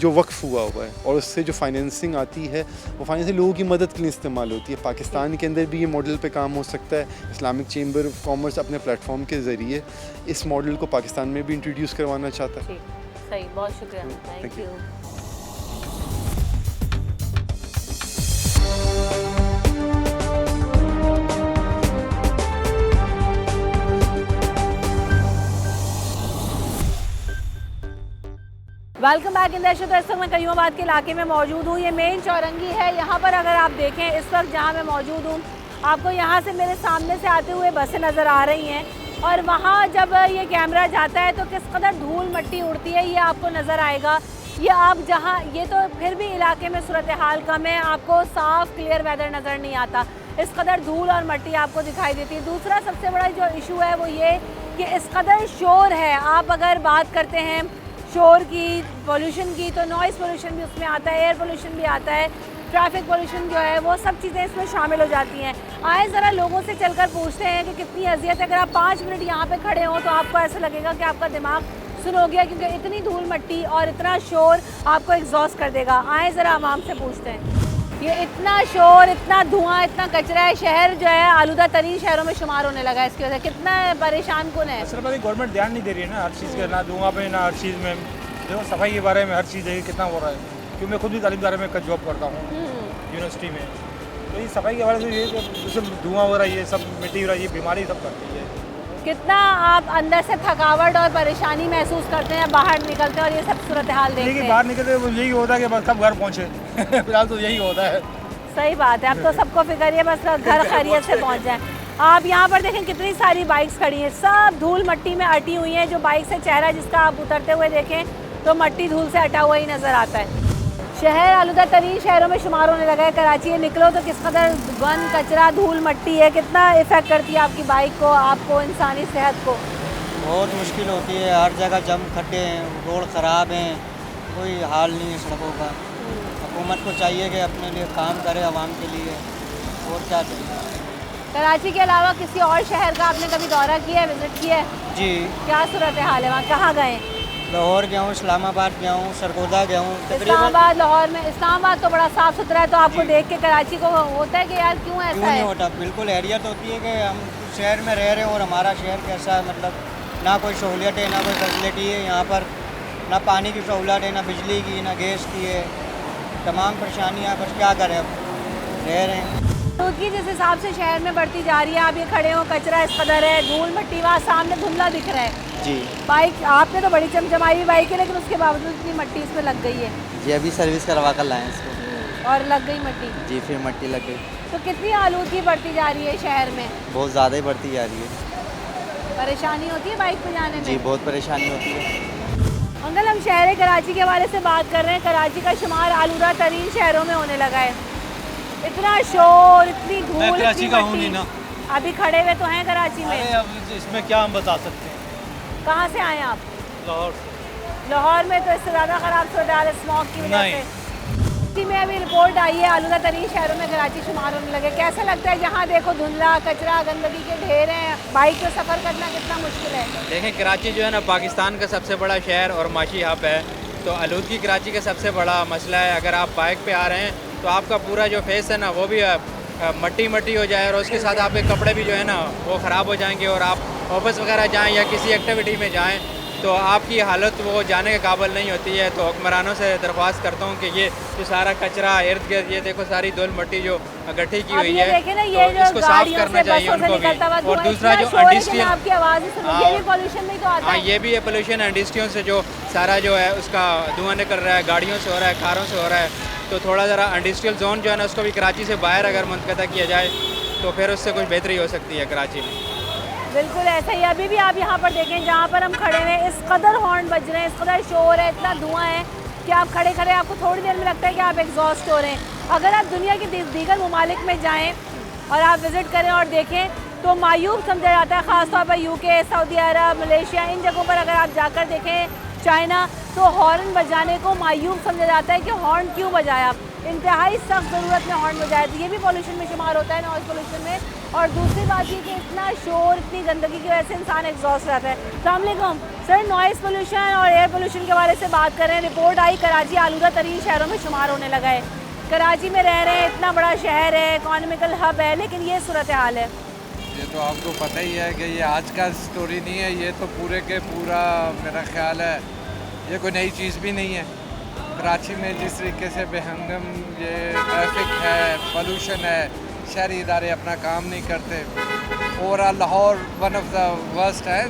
जो वक्फ हुआ है, और उससे जो फाइनेंसिंग आती है वो फाइनेंसिंग लोगों की मदद के लिए इस्तेमाल होती है। पाकिस्तान के अंदर भी ये मॉडल पे काम हो सकता है। इस्लामिक चेंबर ऑफ कॉमर्स अपने प्लेटफॉर्म के ज़रिए इस मॉडल को पाकिस्तान में भी इंट्रोड्यूस करवाना चाहता है। सही, बहुत शुक्रिया, thank you. Welcome back in देश। तो इस वक्त मैं करीमाबाद के इलाके में मौजूद हूँ। ये मेन चौरंगी है। यहाँ पर अगर आप देखें, इस वक्त जहाँ मैं मौजूद हूँ, आपको यहाँ से मेरे सामने से आते हुए बसें नज़र आ रही हैं, और वहाँ जब ये कैमरा जाता है तो किस कदर धूल मट्टी उड़ती है ये आपको नज़र आएगा। ये आप जहाँ, ये तो फिर भी इलाके में सूरत हाल कम है, आपको साफ़ क्लियर वेदर नज़र नहीं आता, इस कदर धूल और मट्टी आपको दिखाई देती है। दूसरा सबसे बड़ा जो इशू है वो ये कि इस कदर शोर है। आप अगर बात करते हैं शोर की, पोल्यूशन की, तो नॉइज़ पोल्यूशन भी उसमें आता है, एयर पोल्यूशन भी आता है, ट्रैफिक पोल्यूशन जो है, वो सब चीज़ें इसमें शामिल हो जाती हैं। आए ज़रा लोगों से चलकर पूछते हैं कि कितनी अजियत है। अगर आप 5 मिनट यहाँ पे खड़े हों तो आपको ऐसा लगेगा कि आपका दिमाग सुन हो गया, क्योंकि इतनी धूल मट्टी और इतना शोर आपको एग्जॉस्ट कर देगा। आए ज़रा आवाम से पूछते हैं। ये इतना शोर, इतना धुआं, इतना कचरा है, शहर जो है आलूदा तरीन शहरों में शुमार होने लगा है। इसकी वजह से कितना परेशान कौन है? असल में गवर्नमेंट ध्यान नहीं दे रही है ना हर चीज़ के, ना धुआं पे, ना हर चीज़ में। देखो सफाई के बारे में हर चीज़ है कितना हो रहा है, क्योंकि मैं खुद भी तालीमदार में जॉब करता हूँ यूनिवर्सिटी में। तो ये सफाई के बारे से ये जैसे धुआं हो रहा है, ये सब मिट्टी हो रहा है, ये बीमारी सब करती है। कितना आप अंदर से थकावट और परेशानी महसूस करते हैं बाहर निकलते हैं और ये सब सूरत हाल देखते हैं? बाहर निकलते वो यही होता है कि बस कब घर पहुँचे फिलहाल तो यही होता है। सही बात है, अब तो सबको फिक्र है बस घर खैरियत से पहुँच जाए। आप यहाँ पर देखें कितनी सारी बाइक्स खड़ी हैं, सब धूल मट्टी में अटी हुई हैं। जो बाइक से चेहरा जिसका आप उतरते हुए देखें तो मट्टी धूल से अटा हुआ ही नज़र आता है। शहर आलूदा तरीन शहरों में शुमार होने लगा है कराची। ये निकलो तो किस कदर गंद, कचरा, धूल मट्टी है, कितना इफ़ेक्ट करती है आपकी बाइक को, आपको, इंसानी सेहत को। बहुत मुश्किल होती है, हर जगह जम खड्डे हैं, रोड ख़राब हैं, कोई हाल नहीं है सड़कों का। हुकूमत को चाहिए कि अपने लिए काम करे आवाम के लिए, और क्या चाहिए। कराची के अलावा किसी और शहर का आपने कभी दौरा किया है, विज़िट किया है? जी। क्या सूरत हाल है वहाँ, कहाँ गए? लाहौर गया हूँ, इस्लामाबाद गया हूँ, सरगोदा गया हूँ। इस्लामाबाद, लाहौर में। इस्लामाबाद तो बड़ा साफ़ सुथरा है, तो आपको देख के कराची को होता है कि यार क्यों ऐसा है? नहीं होता, बिल्कुल हैरियत होती है कि हम शहर में रह रहे हैं और हमारा शहर कैसा है, मतलब ना कोई सहूलियत है, ना कोई फैसिलिटी है यहाँ पर, ना पानी की सहूलत है, ना बिजली की, ना गैस की है, तमाम परेशानियाँ। बस क्या करें, अब रह रहे हैं। आलूदगी जिस हिसाब से शहर में बढ़ती जा रही है, आप ये खड़े हो, कचरा इस कदर है, धूल मट्टी, वहाँ सामने धुंधला दिख रहा है जी। बाइक आपने तो बड़ी चमचमाई हुई बाइक है, लेकिन उसके बावजूद इतनी मट्टी इसमें लग गई है जी। अभी सर्विस करवा कर लाए इसको और लग गई मट्टी जी, फिर मट्टी लग गई। तो कितनी आलूदगी बढ़ती जा रही है शहर में? बहुत ज़्यादा ही बढ़ती जा रही है। परेशानी होती है बाइक पे जाने में? जी, बहुत परेशानी होती है। अंकल, हम शहर कराची के हवाले से बात कर रहे हैं। कराची का शुमार आलूदा तरीन शहरों में होने लगा है। इतना शोर, इतनी धूल, मैं कराची का हूँ नहीं ना। अभी खड़े हुए तो हैं कराची में। अरे अब इसमें क्या हम बता सकते हैं। कहाँ से आए आप? लाहौर से। लाहौर में तो इससे ज़्यादा ख़राब सूरत हाल है स्मॉग की वजह से। में अभी रिपोर्ट आई है आलूदा तरीन शहरों में कराची शुमार होने लगे। कैसा लगता है? जहाँ देखो धुंधला, कचरा, गंदगी के ढेर हैं। बाइक पे सफ़र करना कितना मुश्किल है। देखें, कराची जो है ना पाकिस्तान का सबसे बड़ा शहर और माशी हब है, तो आलूदगी कराची का सबसे बड़ा मसला है। अगर आप बाइक पे आ रहे हैं तो आपका पूरा जो फेस है ना वो भी मट्टी मट्टी हो जाए, और उसके साथ आपके कपड़े भी जो है ना वो ख़राब हो जाएंगे। और आप ऑफिस वगैरह जाएँ या किसी एक्टिविटी में जाएँ तो आपकी हालत वो जाने के काबिल नहीं होती है। तो हुक्मरानों से दरख्वास्त करता हूँ कि ये जो सारा कचरा इर्द गिर्द, ये देखो सारी धूल मट्टी जो इकट्ठी की हुई है, तो इसको साफ करना चाहिए उनको भी। और दूसरा जो इंडस्ट्रियल, हाँ ये भी है पोल्यूशन है। इंडस्ट्रियों से जो सारा जो है उसका धुआं निकल रहा है, गाड़ियों से हो रहा है, कारों से हो रहा है। तो थोड़ा ज़रा इंडस्ट्रियल जोन जो है ना उसको भी कराची से बाहर अगर मुंतकिल किया जाए तो फिर उससे कुछ बेहतरी हो सकती है कराची में। बिल्कुल ऐसा ही। अभी भी आप यहाँ पर देखें जहाँ पर हम खड़े हैं, इस कदर हॉर्न बज रहे हैं, इस कदर शोर है, इतना धुआं है कि आप खड़े खड़े आपको थोड़ी देर में लगता है कि आप एग्जॉस्ट हो रहे हैं। अगर आप दुनिया के दीगर ममालिक में जाएँ और आप विज़िट करें और देखें तो मायूब समझा जाता है, ख़ासतौर पर यूके, सऊदी अरब, मलेशिया, इन जगहों पर अगर आप जाकर देखें, चाइना, तो हॉर्न बजाने को मायूब समझा जाता है कि हॉर्न क्यों बजाया। इंतहाई सख्त ज़रूरत में हॉर्न बजाया, तो ये भी पॉल्यूशन में शुमार होता है, नॉइज़ पॉल्यूशन में। और दूसरी बात ये कि इतना शोर, इतनी गंदगी की वजह से इंसान एग्जॉस्ट रहता है। अस्सलामुअलैकुम सर, नॉइज़ पोल्यूशन और एयर पोल्यूशन के बारे से बात कर रहे हैं। रिपोर्ट आई कराची आलूदा तरीन शहरों में शुमार होने लगा है। कराची में रह रहे हैं, इतना बड़ा शहर है, इकॉनमिकल हब है, लेकिन ये सूरत हाल है। ये तो आपको पता ही है कि ये आज का स्टोरी नहीं है, ये तो पूरे के पूरा मेरा ख्याल है ये कोई नई चीज़ भी नहीं है। कराची में जिस तरीके से बेहंगम ये ट्रैफिक है, पोल्यूशन है, शहरी इदारे अपना काम नहीं करते। Overall Lahore one of the worst है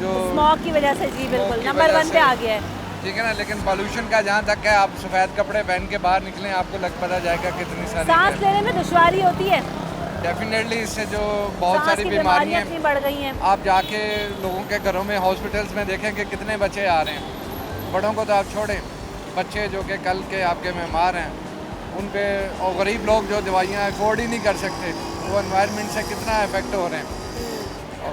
जो स्मॉग की वजह से। जी बिल्कुल, नंबर 1 पे आ गया है। ठीक है ना, लेकिन पोल्यूशन का जहाँ तक है, आप सफ़ेद कपड़े पहन के बाहर निकलें आपको पता जाएगा कितनी सारी सांस लेने में दुश्वारी होती है। डेफिनेटली इससे जो बहुत सारी बीमारियाँ बढ़ गई हैं। आप जाके लोगों के घरों में, हॉस्पिटल्स में देखें कि कितने बच्चे आ रहे हैं। बड़ों को तो आप छोड़ें, बच्चे जो कि कल के आपके बीमार हैं उन पे, और गरीब लोग जो दवाइयाँ अफोर्ड ही नहीं कर सकते, वो एनवायरनमेंट से कितना इफेक्ट हो रहे हैं।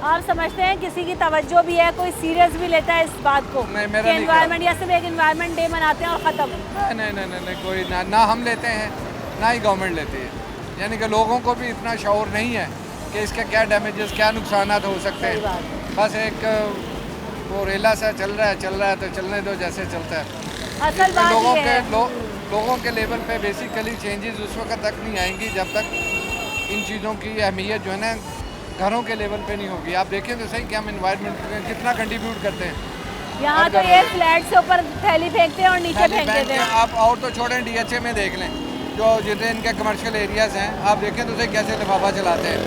आप समझते हैं किसी की तवज्जो भी है, कोई सीरियस भी लेता है इस बात को कि एनवायरनमेंट, या सिर्फ एक एनवायरनमेंट डे मनाते हैं और ख़त्म? नहीं, कोई ना हम लेते हैं ना ही गवर्नमेंट लेती है। यानी कि लोगों को भी इतना शऊर नहीं है कि इसके क्या डैमेजेस, क्या नुकसान हो सकते हैं। बस एक वो रेला सा चल रहा है तो चलने दो जैसे चलता है। असल बात लोगों ये है। लोगों के लेवल पे बेसिकली चेंजेस उस वक्त तक नहीं आएंगी जब तक इन चीज़ों की अहमियत जो है ना घरों के लेवल पे नहीं होगी। आप देखें तो सही कि हम एनवायरनमेंट में कितना कंट्रीब्यूट करते हैं। यहाँ तो ये फ्लैट से ऊपर थैली फेंकते हैं और नीचे फेंक देते हैं। आप और तो छोड़ें, DHA में देख लें, जो जितने इनके कमर्शियल एरियाज़ हैं, आप देखें तो सही कैसे लिफाफा चलाते हैं।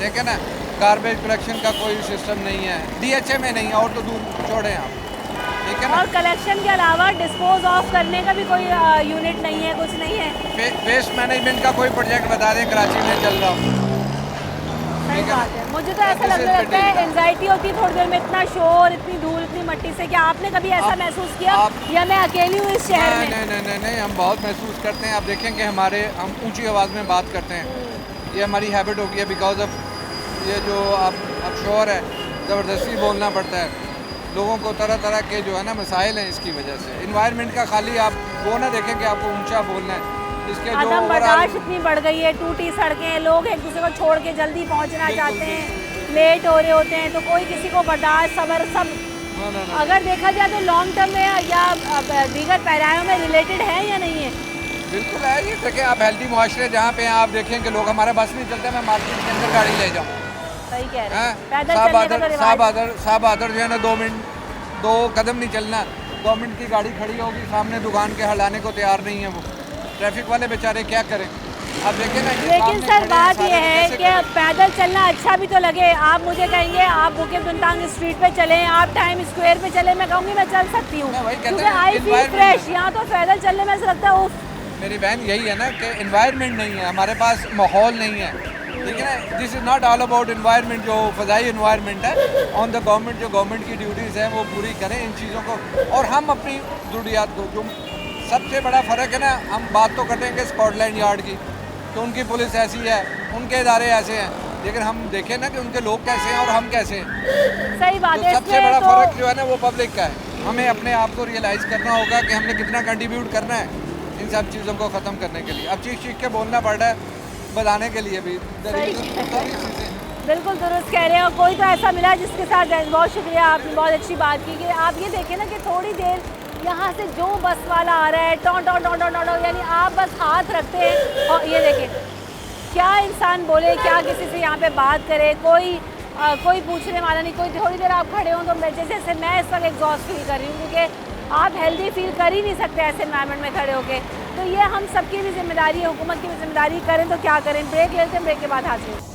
देखें ना, गार्बेज कलेक्शन का कोई सिस्टम नहीं है, DHA में नहीं है, और तो दूर छोड़ें आप, ठीक है ना। और कलेक्शन के अलावा डिस्पोज ऑफ करने का भी कोई यूनिट नहीं है, कुछ नहीं है। वेस्ट मैनेजमेंट का कोई प्रोजेक्ट बता दें कराची में चल रहा हो। सही बात है। मुझे तो ऐसा लगता है एंजाइटी होती है थोड़ी देर में, इतना शोर, इतनी धूल, इतनी मट्टी से। क्या आपने कभी ऐसा महसूस किया या मैं अकेली हूँ इस शहर में? नहीं, हम बहुत महसूस करते हैं। आप देखें कि हम ऊंची आवाज़ में बात करते हैं, ये हमारी हैबिट हो गई है बिकॉज ऑफ ये जो अब शोर है, ज़बरदस्ती बोलना पड़ता है। लोगों को तरह तरह के जो है ना मसाइल हैं इसकी वजह से। इन्वायरमेंट का खाली आप वो ना देखें कि आपको ऊंचा बोलना है, इसके जो बर्दाश्त इतनी बढ़ गई है, टूटी सड़कें, लोग एक दूसरे को छोड़ के जल्दी पहुंचना चाहते हैं, लेट हो रहे होते हैं, तो कोई किसी को बर्दाश्त, सब्र सब अगर देखा जाए तो लॉन्ग टर्म में या दीगर पैरायों में रिलेटेड है या नहीं है? बिल्कुल है। ये देखें आप हेल्दी मुआशरे जहाँ पे आप देखें कि लोग, हमारा बस नहीं चलता, मैं मार्केट के अंदर गाड़ी ले जाऊँ, सही कह रहे हैं, साहब आदर जो है ना 2 मिनट 2 कदम नहीं चलना, गवर्नमेंट की गाड़ी खड़ी होगी सामने, दुकान के हटाने को तैयार नहीं है वो। ट्रैफिक वाले बेचारे क्या करें? आप देखें ना। लेकिन सर बात यह है कि पैदल चलना अच्छा भी तो लगे। आप मुझे कहेंगे आप बुके बिंतांग स्ट्रीट पे चलें, आप टाइम स्क्वायर पे चलें, मैं कहूँगी मैं चल सकती हूँ क्योंकि आई फील फ्रेश। यहाँ तो पैदल चलने में ऐसा लगता है मेरी बहन, यही है ना कि एनवायरनमेंट नहीं है, हमारे पास माहौल नहीं है। ठीक है ना, this is not all about environment, जो फ़ज़ाई इन्वायरमेंट है ऑन द गवर्नमेंट, जो गवर्नमेंट की ड्यूटीज़ हैं वो पूरी करें इन चीज़ों को, और हम अपनी ज़रूरियात को, जो सबसे बड़ा फ़र्क है ना, हम बात तो करेंगे स्कॉटलैंड यार्ड की, तो उनकी पुलिस ऐसी है, उनके इदारे ऐसे हैं, लेकिन हम देखें ना कि उनके लोग कैसे हैं और हम कैसे हैं। सही बात है। सबसे बड़ा फ़र्क जो है ना वो पब्लिक का है। हमें अपने आप को रियलाइज़ करना होगा कि हमने कितना कंट्रीब्यूट करना है इन सब चीज़ों को ख़त्म करने के लिए। अब चीख के बोलना पड़ रहा है बताने के लिए भी। बिल्कुल दुरुस्त कह रहे हैं। और कोई तो ऐसा मिला जिसके साथ बहुत शुक्रिया, आपने बहुत अच्छी बात की कि आप ये देखें ना कि थोड़ी देर यहाँ से जो बस वाला आ रहा है टॉ टॉ टॉ टॉ टॉ, यानी आप बस हाथ रखते हैं और ये देखें क्या इंसान बोले, क्या किसी से यहाँ पे बात करे, कोई पूछने वाला नहीं, कोई थोड़ी देर आप खड़े हों तो जैसे मैं इस वक्त एग्जॉस्ट फील कर रही हूँ, क्योंकि आप हेल्दी फील कर ही नहीं सकते ऐसे एनवायरनमेंट में खड़े होके। तो ये हम सबकी भी जिम्मेदारी है, हुकूमत की भी जिम्मेदारी, करें तो क्या करें। ब्रेक लेते हैं, ब्रेक के बाद हाजिर।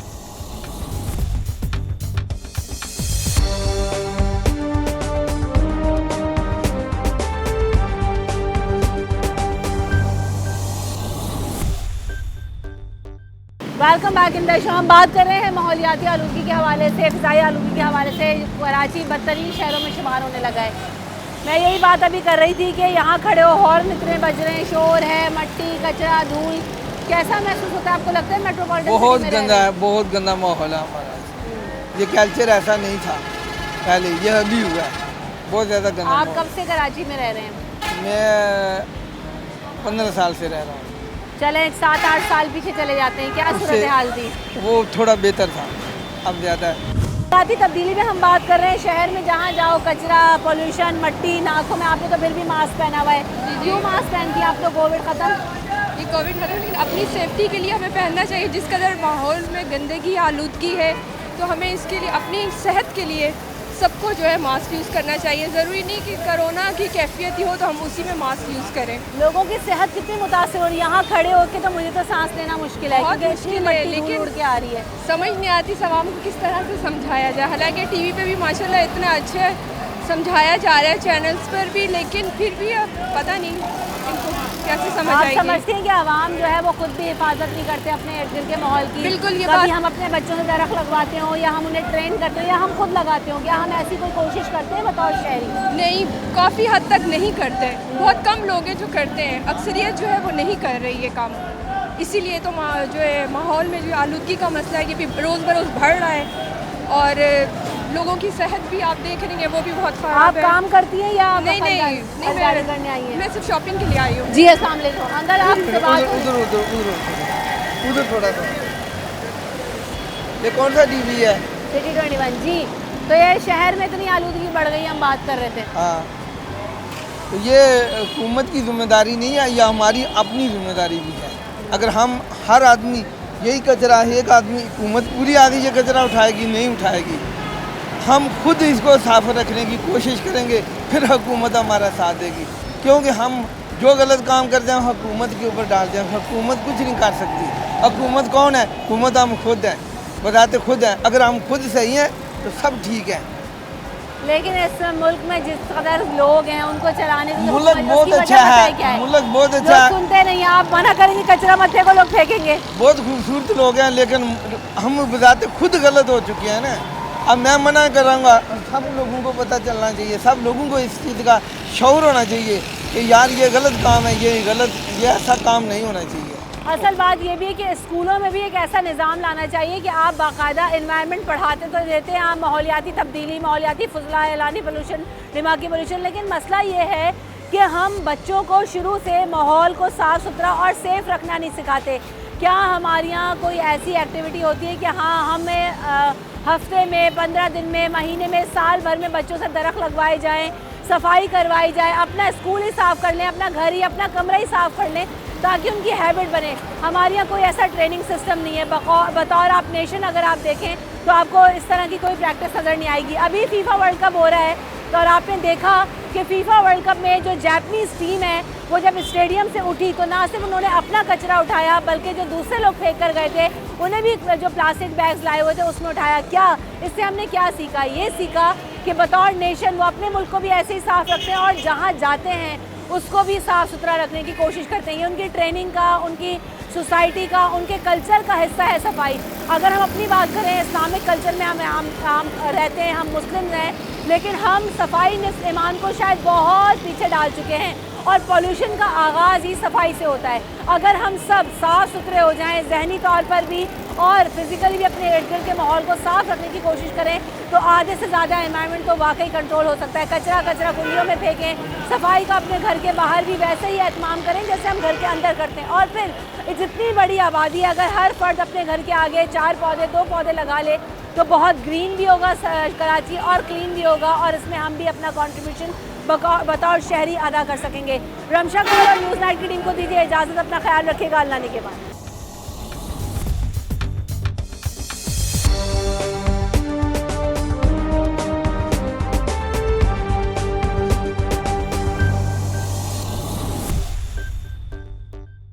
Welcome back in the show. हम बात कर रहे हैं माहौलियाती आलूगी के हवाले से, फ़िज़ाई आलूगी के हवाले से। कराची बदतरीन शहरों में शुमार होने लगा है। मैं यही बात अभी कर रही थी कि यहाँ खड़े हो, हॉर्न इतने बज रहे हैं, शोर है, मट्टी कचरा धूल, कैसा महसूस होता है? आपको लगता है मेट्रोपॉलिटन बहुत गंदा है, बहुत गंदा माहौल है हमारा। ये कल्चर ऐसा नहीं था पहले, ये अभी हुआ है, बहुत ज़्यादा गंदा। आप कब से कराची में रह रहे हैं? मैं 15 साल से रह रहा हूँ। चले 7-8 साल पीछे चले जाते हैं, क्या सूरत हाल थी? वो थोड़ा बेहतर था, अब ज़्यादा है। तब्दीली में हम बात कर रहे हैं। शहर में जहाँ जाओ कचरा, पोल्यूशन, मट्टी, नाकों में आपने तो फिर भी मास्क पहना हुआ है। क्यों मास्क पहन के? आप तो कोविड ख़त्म, ये कोविड खत्म, लेकिन अपनी सेफ्टी के लिए हमें पहनना चाहिए। जिस कदर माहौल में गंदगी आलूदगी है, तो हमें इसके लिए अपनी सेहत के लिए सबको जो है मास्क यूज़ करना चाहिए। ज़रूरी नहीं कि कोरोना की कैफियत ही हो तो हम उसी में मास्क यूज़ करें। लोगों की सेहत कितनी मुतासिर हो रही है? यहाँ खड़े होकर तो मुझे तो सांस लेना मुश्किल है, बहुत मुश्किल है, लेकिन उड़ के आ रही है। समझ नहीं आती आवाम को किस तरह से समझाया जाए। हालांकि टीवी पे भी माशाल्लाह इतना अच्छे समझाया जा रहा है, चैनल्स पर भी, लेकिन फिर भी अब पता नहीं इनको कैसे समझ आएगी। आप समझते हैं कि आवाम जो है वो खुद भी हिफाजत नहीं करते अपने इर्द गिर्द के माहौल की? बिल्कुल, ये बात हम अपने बच्चों से दरख्त लगवाते हो या हम उन्हें ट्रेन करते हो या हम खुद लगाते हो, क्या हम ऐसी कोई कोशिश करते हैं बतौर शहरी? नहीं, काफ़ी हद तक नहीं करते। बहुत कम लोग हैं जो करते हैं, अक्सरियत जो है वो नहीं कर रही है काम। इसीलिए तो जो है माहौल में जो आलूदगी का मसला है ये भी रोज़ बरोज़ बढ़ रहा है, और लोगों की सेहत भी आप देख रही हैं वो भी बहुत ख़राब है। आप काम करती हैं या नहीं खरीदारी करने आई हैं? मैं सिर्फ शॉपिंग के लिए आई हूँ। जी अस्सलाम वालेकुम। अंदर आप उधर थोड़ा सा। ये कौन सा टीवी है? सिटी 21। जी, तो ये शहर में इतनी आलूदगी बढ़ गई, हम बात कर रहे थे। हाँ, तो ये हुकूमत की जिम्मेदारी नहीं है, या हमारी अपनी जिम्मेदारी भी है। अगर हम हर आदमी यही कचरा, एक आदमी, हुकूमत पूरी आदमी ये कचरा उठाएगी नहीं उठाएगी, हम खुद इसको साफ रखने की कोशिश करेंगे, फिर हुकूमत हमारा साथ देगी। क्योंकि हम जो गलत काम करते हैं हुकूमत के ऊपर डालते हैं, हुकूमत कुछ नहीं कर सकती। हुकूमत कौन है? हुकूमत हम खुद हैं, बताते खुद हैं। अगर हम खुद सही हैं तो सब ठीक है। लेकिन इस मुल्क में जिस कदर लोग हैं उनको चलाने की मुल्क बहुत अच्छा है, मुल्क बहुत अच्छा है। सुनते नहीं, आप मना करेंगे कचरा मत फेंको, लोग फेंकेंगे। बहुत खूबसूरत लोग हैं, लेकिन हम बताते खुद गलत हो चुके हैं ना। अब मैं मना करूँगा, सब लोगों को पता चलना चाहिए, सब लोगों को इस चीज़ का शऊर होना चाहिए कि यार ये गलत काम है, ये ऐसा काम नहीं होना चाहिए। असल बात ये भी है कि स्कूलों में भी एक ऐसा निज़ाम लाना चाहिए कि आप बाकायदा इन्वायरमेंट पढ़ाते तो देते हैं, आप माहौलियाती तब्दीली, माहौलियाती फजला, एलानी पोल्यूशन, दिमागी पोल्यूशन, लेकिन मसला ये है कि हम बच्चों को शुरू से माहौल को साफ़ सुथरा और सेफ़ रखना नहीं सिखाते। क्या हमारे यहाँ कोई ऐसी एक्टिविटी होती है कि हाँ हमें हफ्ते में, 15 दिन में, महीने में, साल भर में बच्चों से दरख्त लगवाए जाएँ, सफाई करवाई जाए, अपना स्कूल ही साफ़ कर लें, अपना घर ही, अपना कमरा ही साफ़ कर लें, ताकि उनकी हैबिट बने। हमारे यहाँ कोई ऐसा ट्रेनिंग सिस्टम नहीं है। बतौर आप नेशन अगर आप देखें तो आपको इस तरह की कोई प्रैक्टिस नज़र नहीं आएगी। अभी फीफा वर्ल्ड कप हो रहा है तो और आपने देखा कि फीफा वर्ल्ड कप में जो जापानीज़ टीम है वो जब स्टेडियम से उठी तो ना सिर्फ उन्होंने अपना कचरा उठाया, बल्कि जो दूसरे लोग फेंक कर गए थे उन्हें भी जो प्लास्टिक बैग्स लाए हुए थे उसमें उठाया। क्या इससे हमने क्या सीखा? ये सीखा कि बतौर नेशन वो अपने मुल्क को भी ऐसे ही साफ़ रखते हैं और जहाँ जाते हैं उसको भी साफ़ सुथरा रखने की कोशिश करते हैं। ये उनकी ट्रेनिंग का, उनकी सोसाइटी का, उनके कल्चर का हिस्सा है सफाई। अगर हम अपनी बात करें, इस्लामिक कल्चर में हम रहते हैं, हम मुस्लिम हैं, लेकिन हम सफाई ईमान को शायद बहुत पीछे डाल चुके हैं और पॉल्यूशन का आगाज़ ही सफाई से होता है। अगर हम सब साफ़ सुथरे हो जाएं, जहनी तौर पर भी और फिज़िकली भी अपने इर्द गिर्द के माहौल को साफ़ रखने की कोशिश करें, तो आधे से ज़्यादा एनवायरनमेंट तो वाकई कंट्रोल हो सकता है। कचरा कुंडियों में फेंकें, सफाई का अपने घर के बाहर भी वैसे ही एहतमाम करें जैसे हम घर के अंदर करते हैं। और फिर जितनी बड़ी आबादी, अगर हर फर्द अपने घर के आगे 4 पौधे 2 पौधे लगा ले तो बहुत ग्रीन भी होगा कराची और क्लीन भी होगा, और इसमें हम भी अपना कंट्रीब्यूशन बतौर शहरी अदा कर सकेंगे। रमशा कौर और न्यूज़ नाइट की टीम को दीजिए इजाज़त। अपना ख्याल रखिएगा। अल्लाह ने के बाद।